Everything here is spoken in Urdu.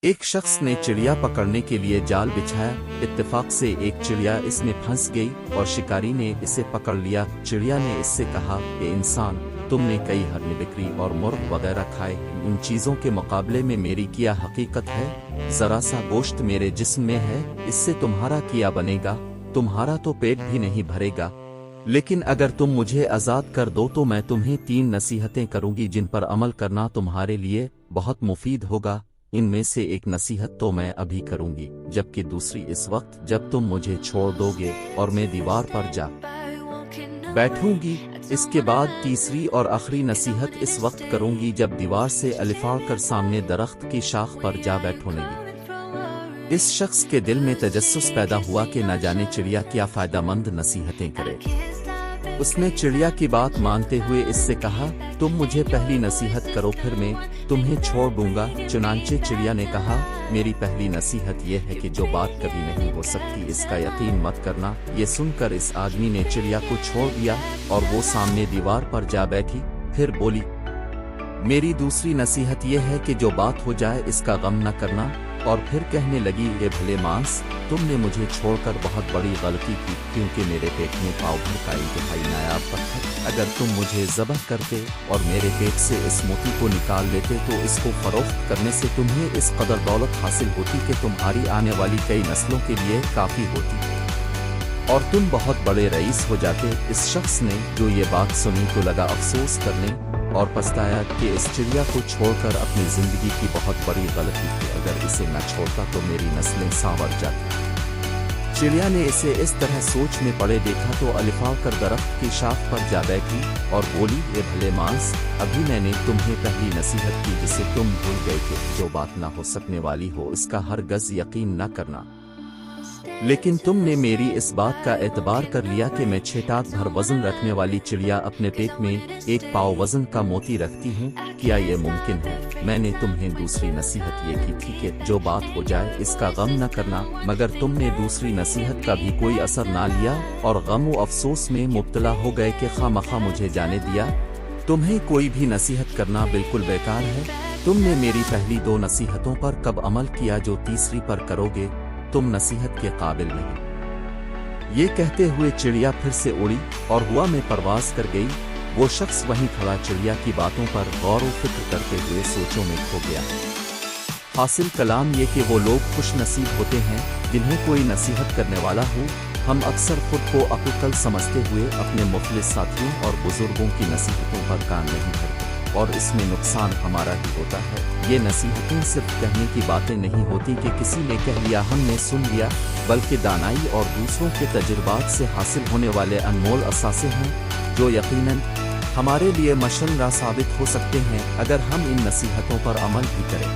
ایک شخص نے چڑیا پکڑنے کے لیے جال بچھایا۔ اتفاق سے ایک چڑیا اس میں پھنس گئی اور شکاری نے اسے پکڑ لیا۔ چڑیا نے اس سے کہا کہ انسان، تم نے کئی ہرن، بکری اور مرغ وغیرہ کھائے، ان چیزوں کے مقابلے میں میری کیا حقیقت ہے؟ ذرا سا گوشت میرے جسم میں ہے، اس سے تمہارا کیا بنے گا؟ تمہارا تو پیٹ بھی نہیں بھرے گا۔ لیکن اگر تم مجھے آزاد کر دو تو میں تمہیں 3 نصیحتیں کروں گی جن پر عمل کرنا تمہارے لیے بہت مفید ہوگا۔ ان میں سے ایک نصیحت تو میں ابھی کروں گی، جبکہ دوسری اس وقت جب تم مجھے چھوڑ دو گے اور میں دیوار پر جا بیٹھوں گی۔ اس کے بعد تیسری اور آخری نصیحت اس وقت کروں گی جب دیوار سے الفاڑ کر سامنے درخت کی شاخ پر جا بیٹھوں گی۔ اس شخص کے دل میں تجسس پیدا ہوا کہ نہ جانے چڑیا کیا فائدہ مند نصیحتیں کرے۔ اس نے چڑیا کی بات مانتے ہوئے اس سے کہا، تم مجھے پہلی نصیحت کرو پھر میں تمہیں چھوڑ دوں گا۔ چنانچہ چڑیا نے کہا، میری پہلی نصیحت یہ ہے کہ جو بات کبھی نہیں ہو سکتی اس کا یقین مت کرنا۔ یہ سن کر اس آدمی نے چڑیا کو چھوڑ دیا اور وہ سامنے دیوار پر جا بیٹھی۔ پھر بولی، میری دوسری نصیحت یہ ہے کہ جو بات ہو جائے اس کا غم نہ کرنا۔ اور پھر کہنے لگی، اے بھلے مانس، تم نے مجھے چھوڑ کر بہت بڑی غلطی کی، کیونکہ میرے پیٹ میں پاؤ بھر کا انتہائی نایاب پتھر، اگر تم مجھے ذبح کرتے اور میرے پیٹ سے اس موتی کو نکال لیتے تو اس کو فروخت کرنے سے تمہیں اس قدر دولت حاصل ہوتی کہ تمہاری آنے والی کئی نسلوں کے لیے کافی ہوتی اور تم بہت بڑے رئیس ہو جاتے۔ اس شخص نے جو یہ بات سنی تو لگا افسوس کرنے اور پچھتایا کہ اس چڑیا کو چھوڑ کر اپنی زندگی کی بہت بڑی غلطی کی، اگر اسے نہ چھوڑتا تو میری نسلیں سانور جاتی۔ چڑیا نے اسے اس طرح سوچ میں پڑے دیکھا تو الفاڑ کر درخت کی شاخ پر جا بیٹھی اور بولی، اے بھلے مانس، ابھی میں نے تمہیں پہلی نصیحت کی جسے تم بھول گئے کہ جو بات نہ ہو سکنے والی ہو اس کا ہرگز یقین نہ کرنا۔ لیکن تم نے میری اس بات کا اعتبار کر لیا کہ میں 6 ٹاک بھر وزن رکھنے والی چڑیا اپنے پیٹ میں 1 پاؤ وزن کا موتی رکھتی ہوں۔ کیا یہ ممکن ہے؟ میں نے تمہیں دوسری نصیحت یہ کی تھی کہ جو بات ہو جائے اس کا غم نہ کرنا، مگر تم نے دوسری نصیحت کا بھی کوئی اثر نہ لیا اور غم و افسوس میں مبتلا ہو گئے کہ خواہ مخواہ مجھے جانے دیا۔ تمہیں کوئی بھی نصیحت کرنا بالکل بیکار ہے۔ تم نے میری پہلی 2 نصیحتوں پر کب عمل کیا جو تیسری پر کرو گے؟ تم نصیحت کے قابل نہیں۔ یہ کہتے ہوئے چڑیا پھر سے اڑی اور ہوا میں پرواز کر گئی۔ وہ شخص وہیں کھڑا چڑیا کی باتوں پر غور و فکر کرتے ہوئے سوچوں میں کھو گیا۔ حاصل کلام یہ کہ وہ لوگ خوش نصیب ہوتے ہیں جنہیں کوئی نصیحت کرنے والا ہو۔ ہم اکثر خود کو عقل کل سمجھتے ہوئے اپنے مخلص ساتھیوں اور بزرگوں کی نصیحتوں پر کان نہیں دھرتے اور اس میں نقصان ہمارا ہی ہوتا ہے۔ یہ نصیحتیں صرف کہنے کی باتیں نہیں ہوتی کہ کسی نے کہہ لیا ہم نے سن لیا، بلکہ دانائی اور دوسروں کے تجربات سے حاصل ہونے والے انمول اثاثے ہیں جو یقیناً ہمارے لیے مشن راہ ثابت ہو سکتے ہیں اگر ہم ان نصیحتوں پر عمل بھی کریں۔